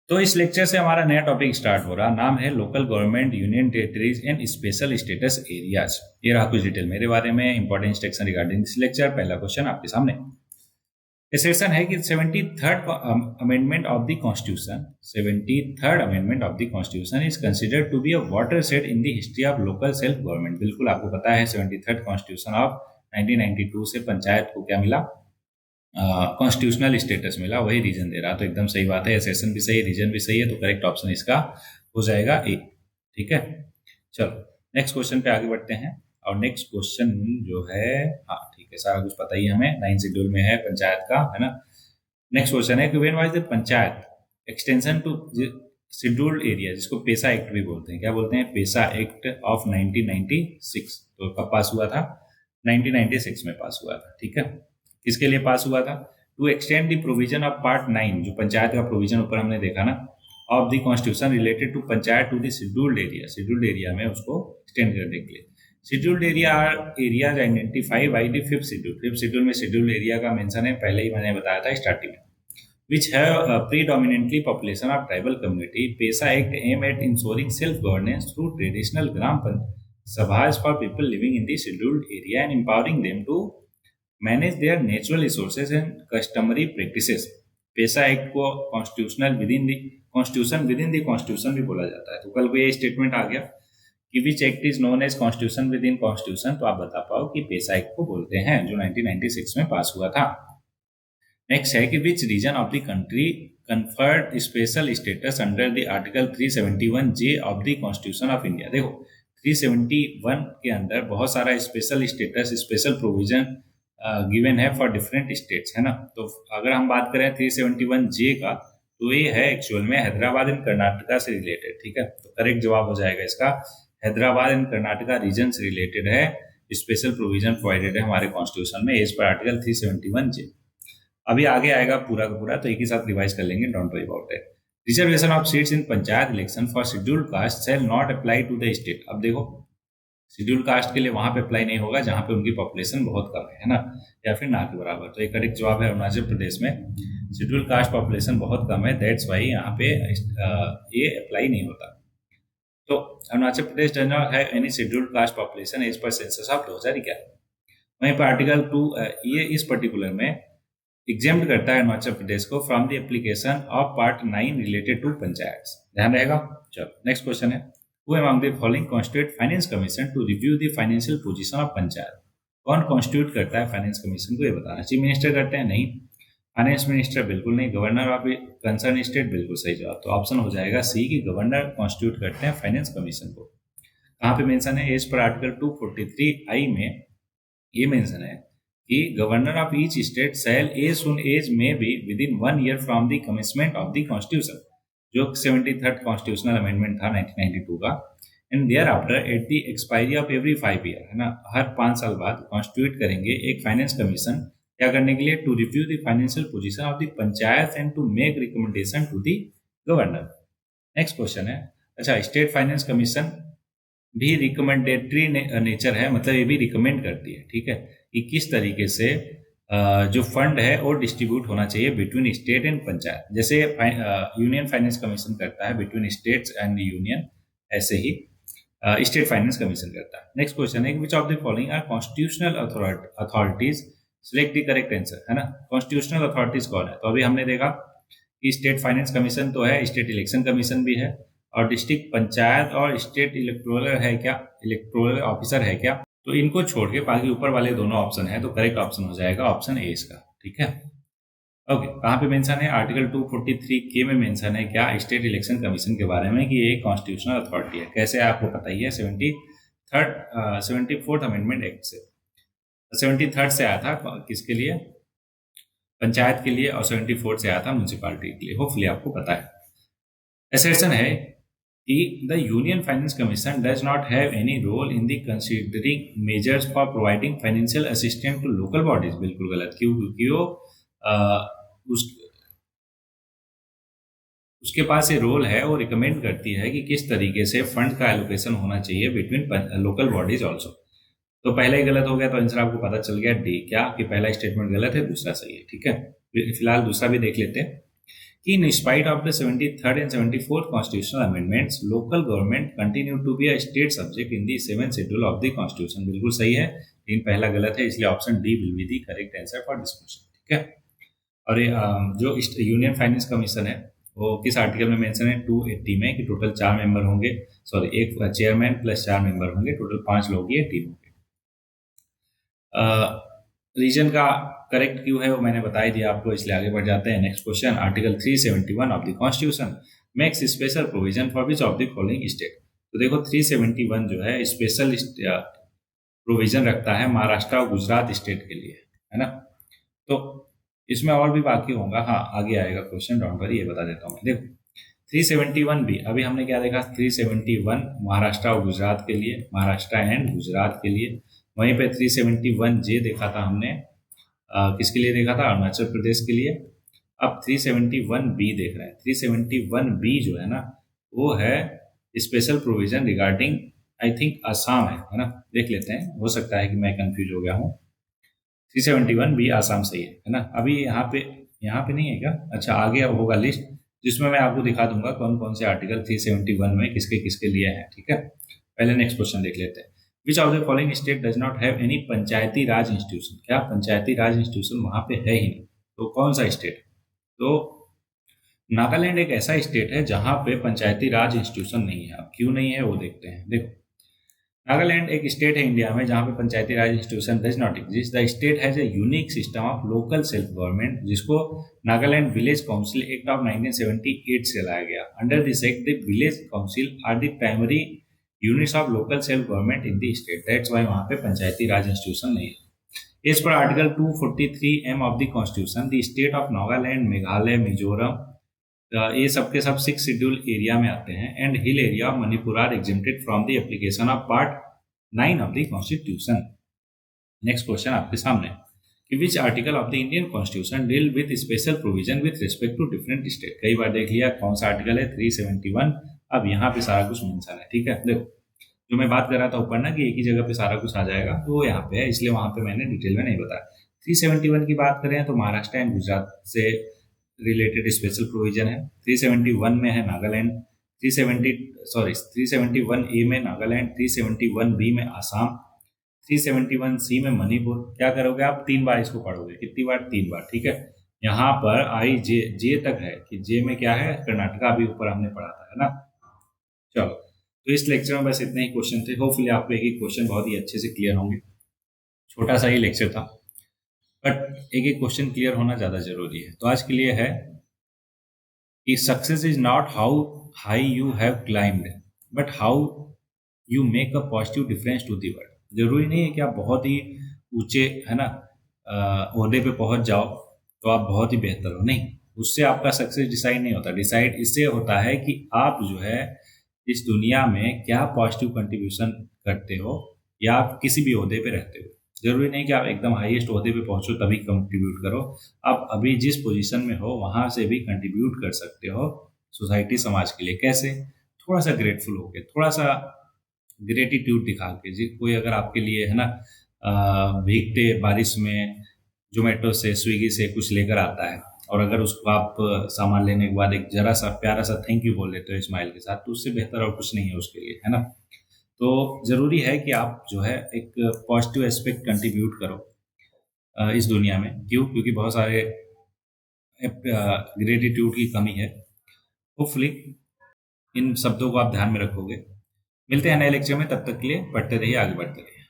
तो इस लेक्चर से हमारा नया टॉपिक स्टार्ट हो रहा, नाम है local government union territories and special status areas. ये रहा कुछ डिटेल मेरे बारे में, important instruction regarding this lecture. पहला क्वेश्चन आपके सामने सेक्शन है कि 73rd amendment of the constitution 73rd amendment of the constitution is considered to be a watershed in the history of local self government. बिल्कुल आपको पता है 73rd constitution of 1992 से पंचायत को क्या मिला, कॉन्स्टिट्यूशनल स्टेटस मिला, वही रीजन दे रहा। तो एकदम सही बात है, सेशन भी सही है, रीजन भी सही है, तो करेक्ट ऑप्शन इसका हो जाएगा ए। ठीक है, चलो नेक्स्ट क्वेश्चन पे आगे बढ़ते हैं। और नेक्स्ट क्वेश्चन जो है, हाँ ठीक है, सारा कुछ पता ही है हमें, 9 शेड्यूल में है पंचायत का, है ना। नेक्स्ट क्वेश्चन है कि when was the panchayat extension to scheduled area, जिसको पेसा एक्ट भी बोलते हैं, क्या बोलते हैं, पेसा एक्ट ऑफ 1996। तो कब पास हुआ था, 1996 में पास हुआ था। ठीक है, किसके लिए पास हुआ था, to extend the provision of part 9, जो पंचायत का प्रोविजन ऊपर हमने देखा ना, of the constitution related to panchayat to the scheduled area, scheduled area में उसको एक्सटेंड करने के लिए। Scheduled area are areas identify by the fifth schedule. Fifth schedule में शेड्यूल्ड एरिया का मेंशन है, पहले ही मैंने बताया था स्टार्टिंग में, which have predominantly population of tribal community. PESA Act aim at ensuring self-governance through traditional Gram Sabhas for people living in the scheduled area and empowering them to manage their natural resources and customary practices. PESA Act को constitutional within the constitution भी बोला जाता है। तो कल को ये statement आ गया कि which act is known as constitution within constitution, तो आप बता पाओ कि पेसा एक्ट को बोलते हैं, जो 1996 में पास हुआ था। नेक्स्ट है कि which region of the country conferred special status under the article 371J of the constitution of India. देखो 371 के अंदर बहुत सारा special status, special provision given है फॉर डिफरेंट स्टेट्स, है ना। तो अगर हम बात करें 371J का, तो ये है एक्चुअल में हैदराबाद एंड कर्नाटका से रिलेटेड। ठीक है, तो करेक्ट जवाब हो जाएगा इसका हैदराबाद एंड कर्नाटका रीजन से रिलेटेड है, स्पेशल प्रोविजन प्रोवाइडेड है हमारे कॉन्स्टिट्यूशन में एज पर आर्टिकल 371J। अभी आगे आएगा पूरा का पूरा, तो एक ही साथ रिवाइज कर लेंगे, don't worry about it. Reservation of seats in panchayat election for scheduled caste shall not apply to the state. अब देखो शेड्यूल्ड कास्ट के लिए वहां पे अप्लाई नहीं होगा जहां पे उनकी पॉपुलेशन बहुत कम है ना, या फिर ना के बराबर। तो एक करेक्ट जवाब है अरुणाचल प्रदेश में शेड्यूल्ड कास्ट पॉपुलेशन बहुत कम है, दैट्स वाई यहाँ पे ये अप्लाई नहीं होता। तो Arunachal Pradesh does not have any scheduled caste population as per census of 2011। वहीं पर आर्टिकल 2 ये इस पर्टिकुलर में एग्जेम्प्ट करता है अरुणाचल प्रदेश को from the application of part 9 related to panchayat. ध्यान रहेगा। चलो नेक्स्ट क्वेश्चन है, who among the following constitute finance commission to review the financial position of panchayat. कौन कॉन्स्टिट्यूट करता है फाइनेंस कमीशन को, ये बताना। चीफ मिनिस्टर करते हैं, नहीं। फाइनेंस मिनिस्टर बिल्कुल नहीं। गवर्नर ऑफ कंसर्न स्टेट, बिल्कुल सही जवाब। तो ऑप्शन हो जाएगा सी कि गवर्नर कॉन्स्टिट्यूट करते हैं फाइनेंस कमीशन को। कहाँ पे मेंशन है, एज पर आर्टिकल 243I में ये मेंशन है कि governor of each state shall as soon as may be with in 1 year from the commitment of the constitution, जो 73rd कॉन्स्टिट्यूशनल अमेंडमेंट था 1992 का, and thereafter at the expiry of every 5 year, है ना, हर 5 साल बाद constitute करेंगे एक finance commission, क्या करने के लिए, to review the financial position of the panchayat and to make recommendation to the governor. Next question है, अच्छा स्टेट फाइनेंस कमीशन भी रिकमेंडेटरी नेचर है, मतलब ये भी रिकमेंड करती है, ठीक है, कि किस तरीके से जो फंड है वो डिस्ट्रीब्यूट होना चाहिए बिटवीन स्टेट एंड पंचायत। जैसे यूनियन फाइनेंस कमीशन करता है बिटवीन स्टेट्स एंड यूनियन, ऐसे ही स्टेट फाइनेंस कमीशन करता है। नेक्स्ट क्वेश्चन है, which of the following are constitutional authorities, select the correct answer, है ना। कॉन्स्टिट्यूशनल अथॉरिटीज कौन है, तो अभी हमने देखा कि स्टेट फाइनेंस कमीशन तो है, स्टेट इलेक्शन कमीशन भी है, और डिस्ट्रिक्ट पंचायत और स्टेट इलेक्टोरल है क्या, इलेक्टोरल ऑफिसर है क्या। तो इनको छोड़ के बाकी ऊपर वाले दोनों ऑप्शन है, तो करेक्ट ऑप्शन हो जाएगा ऑप्शन ए इसका। ठीक है, ओके। कहाँ पे मेंशन है, आर्टिकल 243K में मेंशन है क्या, स्टेट इलेक्शन कमीशन के बारे में, कि ये कॉन्स्टिट्यूशनल अथॉरिटी है। कैसे आपको पता ही है, 74th अमेंडमेंट एक्ट से, 73rd से आया था किसके लिए, पंचायत के लिए, और 74th से आया था म्यूनिसिपालिटी के लिए। होपफुली आपको पता है। असर्शन है कि the Union Finance Commission does not have any role in the considering measures for providing financial assistance to local bodies। बिल्कुल गलत। क्यों, क्योंकि वो उसके पास ये रोल है, वो रिकमेंड करती है कि किस तरीके से फंड का एलोकेशन होना चाहिए बिटवीन लोकल बॉडीज ऑल्सो। तो पहला ही गलत हो गया, तो आंसर आपको पता चल गया डी, क्या कि पहला स्टेटमेंट गलत है, दूसरा सही है। ठीक है, फिलहाल दूसरा भी देख लेते हैं कि in spite of the 73rd and 74th constitutional amendments, local government continue to be a state subject in the 7th schedule of the constitution. बिल्कुल सही है, लेकिन पहला गलत है, इसलिए option D will be the correct answer for this question. ठीक है. और ये जो यूनियन फाइनेंस कमीशन है वो किस आर्टिकल में मेंशन है? 280 में, कि टोटल 4 मेंबर होंगे, सॉरी एक चेयरमैन प्लस 4 मेंबर होंगे, टोटल 5 लोग की टीम होंगे. रीजन का करेक्ट क्यों है वो मैंने बता ही दिया आपको, इसलिए आगे बढ़ जाते हैं. Next question, article 371 of the constitution makes special provision for which of the following state. तो देखो 371 जो है स्पेशल प्रोविजन रखता है महाराष्ट्र और गुजरात स्टेट के लिए, है ना. तो इसमें और भी बाकी होगा, हाँ आगे आएगा क्वेश्चन, डोंट वरी, ये बता देता हूँ मैं. देखो 371 भी, अभी हमने क्या देखा? 371 महाराष्ट्र और गुजरात के लिए, महाराष्ट्र एंड गुजरात के लिए. वहीं पे 371 जे देखा था हमने, किसके लिए देखा था? अरुणाचल प्रदेश के लिए. अब 371 बी देख रहे हैं. 371 बी जो है ना वो है special provision regarding I think Assam है ना. देख लेते हैं, हो सकता है कि मैं कंफ्यूज हो गया हूँ. 371 बी आसाम सही है ना. अभी यहाँ पे नहीं है क्या? अच्छा आगे होगा लिस्ट, जिसमें मैं आपको दिखा दूंगा कौन कौन से आर्टिकल 371 में किसके किसके लिए हैं. ठीक है, पहले नेक्स्ट क्वेश्चन देख लेते हैं. विच of the following state does not have any Panchayati raj institution. क्या पंचायती राज इंस्टीट्यूशन वहां पे है ही नहीं? तो कौन सा स्टेट? तो नागालैंड एक ऐसा स्टेट है जहां पे पंचायती राज इंस्टीट्यूशन नहीं है. अब क्यों नहीं है वो देखते हैं. देखो नागालैंड एक स्टेट है इंडिया में जहां पे panchayati raj institution does not exist. The state has a unique system of local self government, जिसको Nagaland village council act of 1978 से लाया गया. Under this act the village council are the primary units of local self government in the state. That's why वहां पे panchayati raj institution नहीं है. As per article 243M of the constitution, the state of Nagaland, Meghalaya, Mizoram, ये सबके सब 6 शेड्यूल एरिया में आते हैं. And hill area of Manipur are exempted from the application of part 9 of the constitution. Next question आपके सामने, कि which article of the Indian constitution deal with special provision with respect to different state. कई बार देख लिया कौन सा article है, 371. अब यहाँ पे सारा कुछ मेंशन है. ठीक है, देखो जो मैं बात कर रहा था ऊपर ना कि एक ही जगह पे सारा कुछ आ जाएगा, तो वो यहाँ पे है, इसलिए वहां पे मैंने डिटेल में नहीं बताया. 371 की बात करें तो महाराष्ट्र एंड गुजरात से रिलेटेड स्पेशल प्रोविजन है. 371 में है नागालैंड, 371 ए में नागालैंड, 371 बी में आसाम, 371 सी में मणिपुर. क्या करोगे आप? 3 बार इसको पढ़ोगे. कितनी बार? 3 बार. ठीक है, यहाँ पर आई जे तक है, कि जे में क्या है? कर्नाटका. अभी ऊपर हमने पढ़ा था, है ना. चलो, तो इस लेक्चर में बस इतने ही क्वेश्चन थे. होपफुली आपको एक एक क्वेश्चन बहुत ही अच्छे से क्लियर होंगे. छोटा सा ही लेक्चर था, बट एक एक क्वेश्चन क्लियर होना ज़्यादा जरूरी है. तो आज के लिए है कि success is not how high you have climbed, but how you make a positive difference to the world. जरूरी नहीं है कि आप बहुत ही ऊंचे, है ना, ओहदे पे पहुंच जाओ तो आप बहुत ही बेहतर हो. नहीं, उससे आपका सक्सेस डिसाइड नहीं होता. डिसाइड इससे होता है कि आप जो है इस दुनिया में क्या पॉजिटिव कंट्रीब्यूशन करते हो, या आप किसी भी ओहदे पे रहते हो. जरूरी नहीं कि आप एकदम हाईएस्ट ओहदे पे पहुंचो तभी कंट्रीब्यूट करो. आप अभी जिस पोजीशन में हो वहां से भी कंट्रीब्यूट कर सकते हो सोसाइटी, समाज के लिए. कैसे? थोड़ा सा ग्रेटफुल होके, थोड़ा सा ग्रेटिट्यूड दिखा के. जी कोई अगर आपके लिए, है ना, भीगते बारिश में जोमेटो से, स्विगी से कुछ लेकर आता है, और अगर उसको आप सामान लेने के बाद एक जरा सा प्यारा सा थैंक यू बोल देते हो स्माइल के साथ, तो उससे बेहतर और कुछ नहीं है उसके लिए, है ना. तो ज़रूरी है कि आप जो है एक पॉजिटिव एस्पेक्ट कंट्रीब्यूट करो इस दुनिया में. क्यों? क्योंकि बहुत सारे ग्रेटिट्यूड की कमी है. होपफुली इन शब्दों को आप ध्यान में रखोगे. मिलते हैं नए लेक्चर में, तब तक के लिए पढ़ते रहिए, आगे बढ़ते रहिए.